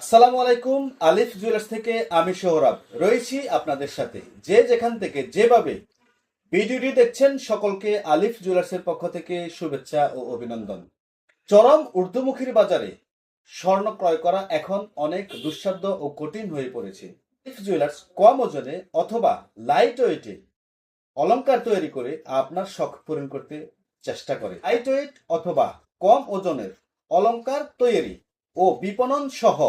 আসসালামু আলাইকুম। আলিফ জুয়েলার্স থেকে আমি সোহরাব রয়েছি আপনাদের সাথে। যে যেখান থেকে যেভাবে ভিডিওটি দেখছেন সকলকে আলিফ জুয়েলার্সের পক্ষ থেকে শুভেচ্ছা ও অভিনন্দন। চরম ঊর্ধ্বমুখীর বাজারে স্বর্ণ ক্রয় করা এখন অনেক দুঃসাধ্য ও কঠিন হয়ে পড়েছে। আলিফ জুয়েলার্স কম ওজনে অথবা লাইট ওয়েটে অলংকার তৈরি করে আপনার শখ পূরণ করতে চেষ্টা করে। লাইট ওয়েট অথবা কম ওজনের অলংকার তৈরি ও বিপণন সহ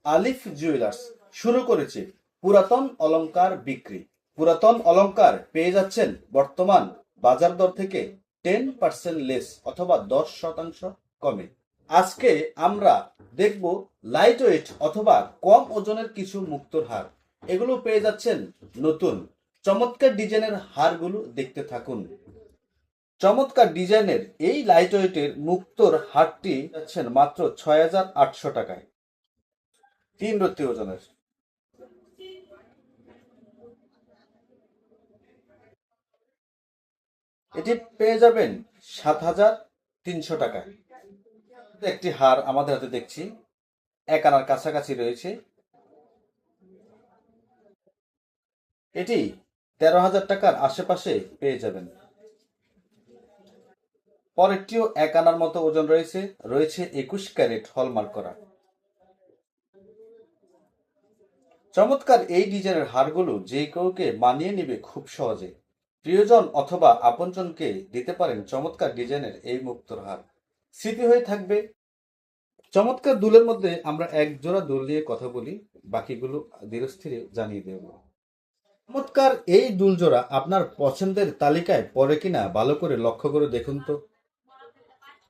আলিফ জুয়েলার্স শুরু করেছে পুরাতন অলংকার বিক্রি। পুরাতন অলংকার পেয়ে যাচ্ছেন বর্তমান বাজার দর থেকে 10% লেস অথবা 10% কমে। আজকে আমরা দেখব লাইট ওয়েট অথবা কম ওজনের কিছু মুক্তোর হার। এগুলো পেয়ে যাচ্ছেন নতুন চমৎকার ডিজাইনের হারগুলো দেখতে থাকুন। চমৎকার ডিজাইনের এই লাইট ওয়েটের মুক্তোর হারটি যাচ্ছেন মাত্র 6,800 টাকায়, 3 রত্তি ওজনের। এটি পেয়ে যাবেন 7,300 টাকায়। একটি হার আমাদের হাতে দেখছি, 1 আনার কাছাকাছি রয়েছে। এটি 13,000 টাকার আশেপাশে পেয়ে যাবেন। পরেরটিও 1 আনার মতো ওজন রয়েছে, 21 ক্যারেট হলমার্ক করা। চমৎকার এই ডিজাইনের হারগুলো যে কাউকে মানিয়ে নেবে খুব সহজে। প্রিয়জন অথবা আপনজনকে দিতে পারেন চমৎকার ডিজাইনের এই মুক্তোর হার, স্মৃতি হয়ে থাকবে। চমৎকার দুলের মধ্যে আমরা এক জোড়া দুল নিয়ে কথা বলি, বাকিগুলো ধীরস্থিরে জানিয়ে দেব। চমৎকার এই দুল জোড়া আপনার পছন্দের তালিকায় পড়ে কিনা ভালো করে লক্ষ্য করে দেখুন তো।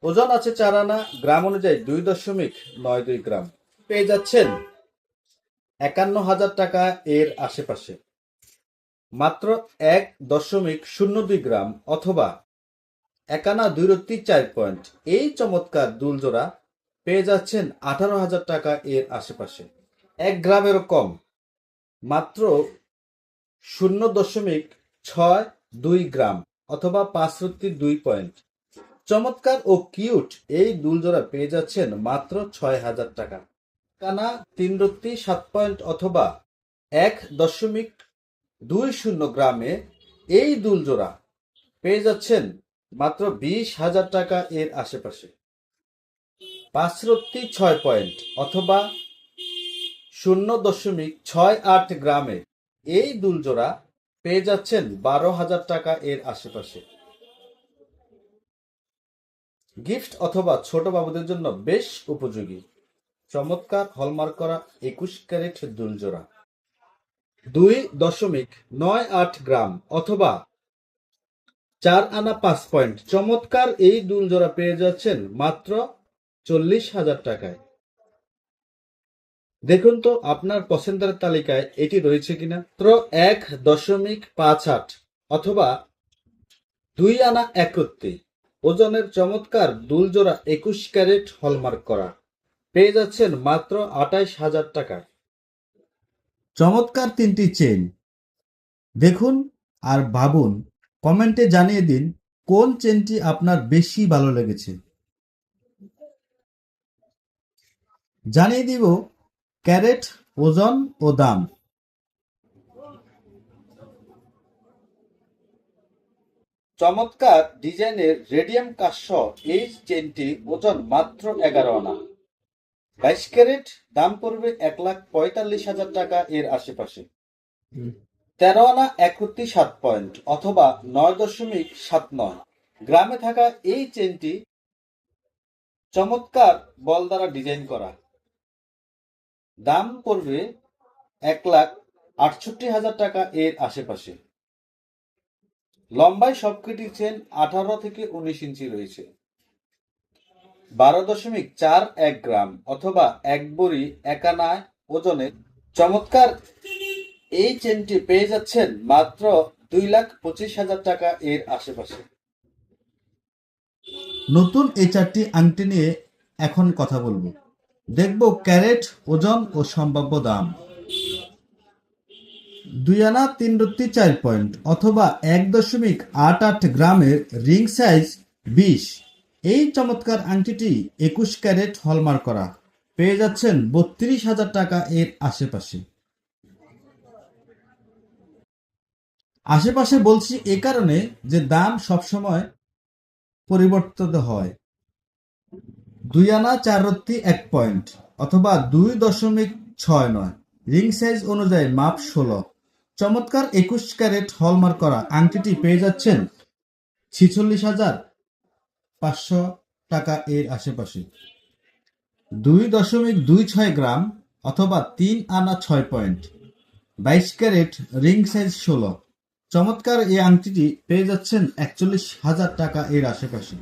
ওজন আছে 4 আনা, গ্রাম অনুযায়ী 2.92 গ্রাম। পেয়ে যাচ্ছেন 51,000 টাকা এর আশেপাশে, মাত্র 1.02 গ্রাম অথবা 1 আনা 2 রত্তি 4 পয়েন্ট। এই চমৎকার দুল জোড়া পেয়ে যাচ্ছেন 18,000 টাকা এর আশেপাশে, 1 গ্রামেরও কম, মাত্র 0.62 গ্রাম অথবা 5 রত্তি 2 পয়েন্ট। চমৎকার ও কিউট এই দুল জোড়া পেয়ে যাচ্ছেন মাত্র 6,000 টাকা। কানা 3 রত্তি 7 পয়েন্ট অথবা 1.20 গ্রামে এই দুল জোড়া পেয়ে যাচ্ছেন মাত্র 20,000 টাকা এর আশেপাশে। 5 রত্তি 6 পয়েন্ট অথবা 0.68 গ্রামে এই দুল জোড়া পেয়ে যাচ্ছেন 12,000 টাকা এর আশেপাশে। গিফট অথবা ছোট বাবুদের জন্য বেশ উপযোগী চমৎকার হলমার্ক করা 21 ক্যারেট দুল জোড়া, 2.98 গ্রাম অথবা 4 আনা 5 পয়েন্ট। চমৎকার এই দুল জোড়া পেয়ে যাচ্ছেন মাত্র 40,000 টাকায়। দেখুন তো আপনার পছন্দের তালিকায় এটি রয়েছে কিনা। মাত্র 1.58 অথবা 2 আনা 1 রত্তি ওজনের চমৎকার দুল জোড়া 21 ক্যারেট হলমার্ক করা পেয়ে যাচ্ছেন মাত্র 28,000 টাকায়। চমৎকার 3টি চেইন দেখুন আর ভাবুন, কমেন্টে জানিয়ে দিন কোন চেনটি আপনার বেশি ভালো লেগেছে। জানিয়ে দিব ক্যারেট, ওজন ও দাম। চমৎকার ডিজাইনের রেডিয়াম কাস্য এই চেনটি ওজন মাত্র 11 আনা, 22 ক্যারেট, দাম পড়বে 1,45,000 টাকা এর আশেপাশে। 13 আনা 1 রত্তি 7 পয়েন্ট অথবা 9.79 গ্রামে থাকা এই চেনটি চমৎকার বল দ্বারা ডিজাইন করা, দাম পড়বে 1,68,000 টাকা এর আশেপাশে। লম্বায় সবকটি চেন 18 থেকে 19 ইঞ্চি রয়েছে, 12.41 গ্রাম অথবা 1 বড়ি 1 আনা ওজনের চমৎকার এই চেনটি পেয়ে যাচ্ছেন মাত্র 2,25,000 টাকা এর আশেপাশে। নতুন এই 4টি আংটি নিয়ে এখন কথা বলবো, দেখব ক্যারেট, ওজন ও সম্ভাব্য দাম। 2 আনা 3 রত্তি 4 পয়েন্ট অথবা 1.88 গ্রামের রিং সাইজ 20। এই চমৎকার আংটিটি 21 ক্যারেট হলমার্ক করা, পেয়ে যাচ্ছেন 32,000 টাকা এর আশেপাশে। আশেপাশে বলছি এ কারণে যে দাম সবসময় পরিবর্তিত হয়। 2 আনা 4 রত্তি 1 পয়েন্ট অথবা 2.69। রিং সাইজ অনুযায়ী মাপ 16। চমৎকার 21 ক্যারেট হলমার্ক করা আংটিটি পেয়ে যাচ্ছেন 46,500 টাকা এর আশেপাশে। 2.26 গ্রাম অথবা 3 আনা 6 পয়েন্ট, 22 ক্যারেট, রিং সাইজ 16। চমৎকার এই আংটিটি পেয়ে যাচ্ছেন 41,000 টাকা এর আশেপাশে।